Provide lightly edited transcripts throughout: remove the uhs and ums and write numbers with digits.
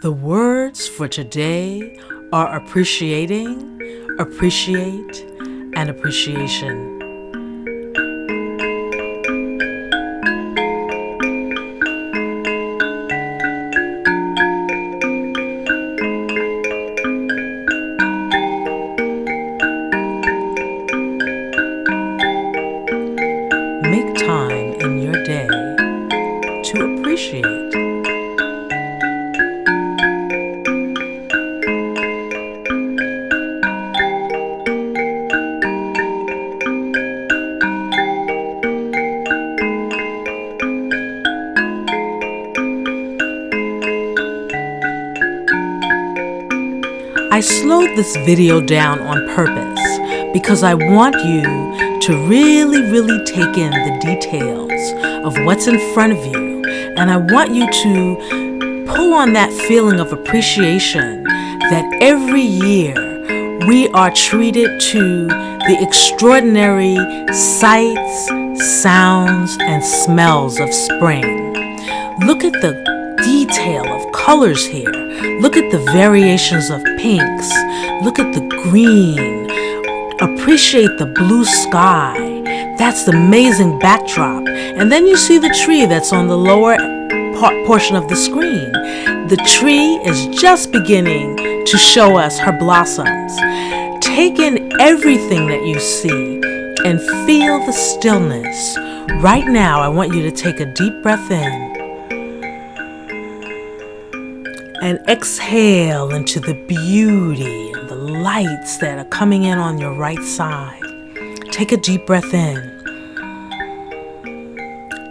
The words for today are appreciating, appreciate, and appreciation. Make time in your day to appreciate. I slowed this video down on purpose because I want you to really take in the details of what's in front of you, and I want you to pull on that feeling of appreciation that every year we are treated to the extraordinary sights, sounds, and smells of spring. Look at the detail of colors here. Look at the variations of pinks. Look at the green. Appreciate the blue sky. That's the amazing backdrop. And then you see the tree that's on the lower portion of the screen. The tree is just beginning to show us her blossoms. Take in everything that you see and feel the stillness. Right now, I want you to take a deep breath in and exhale into the beauty and the lights that are coming in on your right side. Take a deep breath in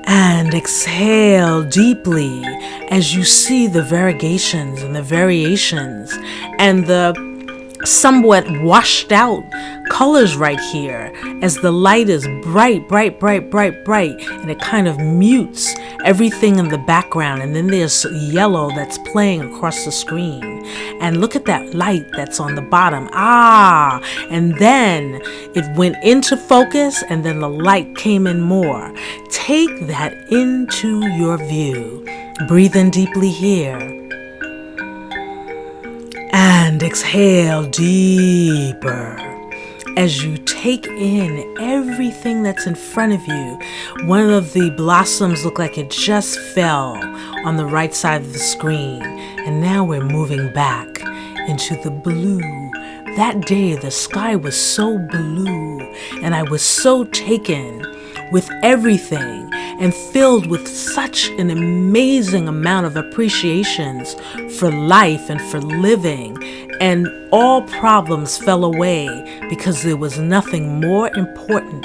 and exhale deeply as you see the variegations and the variations and the somewhat washed out colors right here as the light is bright, and it kind of mutes everything in the background, and then there's yellow that's playing across the screen. And look at that light that's on the bottom. And then it went into focus, and then the light came in more. Take that into your view. Breathe in deeply here. And exhale deeper as you take in everything that's in front of you. One of the blossoms looked like it just fell on the right side of the screen. And now we're moving back into the blue. That day the sky was so blue and I was so taken with everything and filled with such an amazing amount of appreciations for life and for living, and all problems fell away because there was nothing more important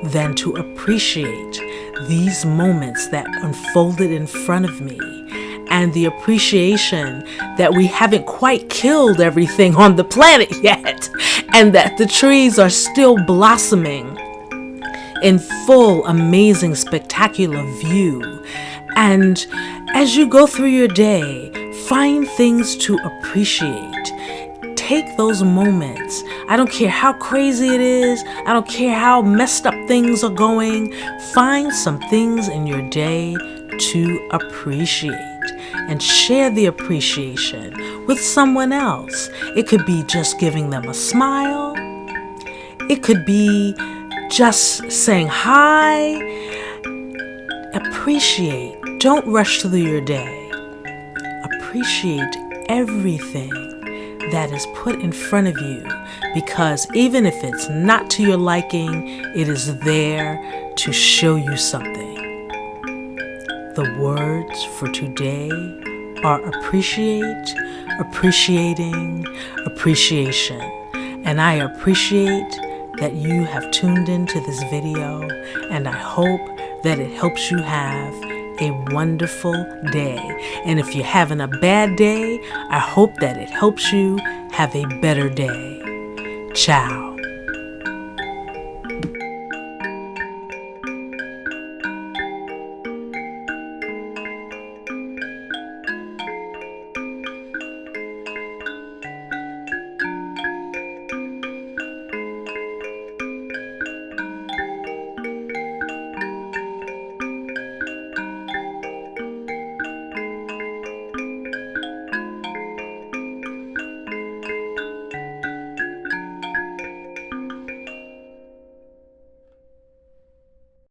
than to appreciate these moments that unfolded in front of me, and the appreciation that we haven't quite killed everything on the planet yet, and that the trees are still blossoming in full, amazing, spectacular view. And as you go through your day, find things to appreciate. Take those moments. I don't care how crazy it is. I don't care how messed up things are going. Find some things in your day to appreciate and share the appreciation with someone else. It could be just giving them a smile. It could be just saying hi. Appreciate. Don't rush through your day. Appreciate everything that is put in front of you, because even if it's not to your liking, it is there to show you something. The words for today are appreciate, appreciating, appreciation. And I appreciate that you have tuned into this video, and I hope that it helps you have a wonderful day. And if you're having a bad day, I hope that it helps you have a better day. Ciao.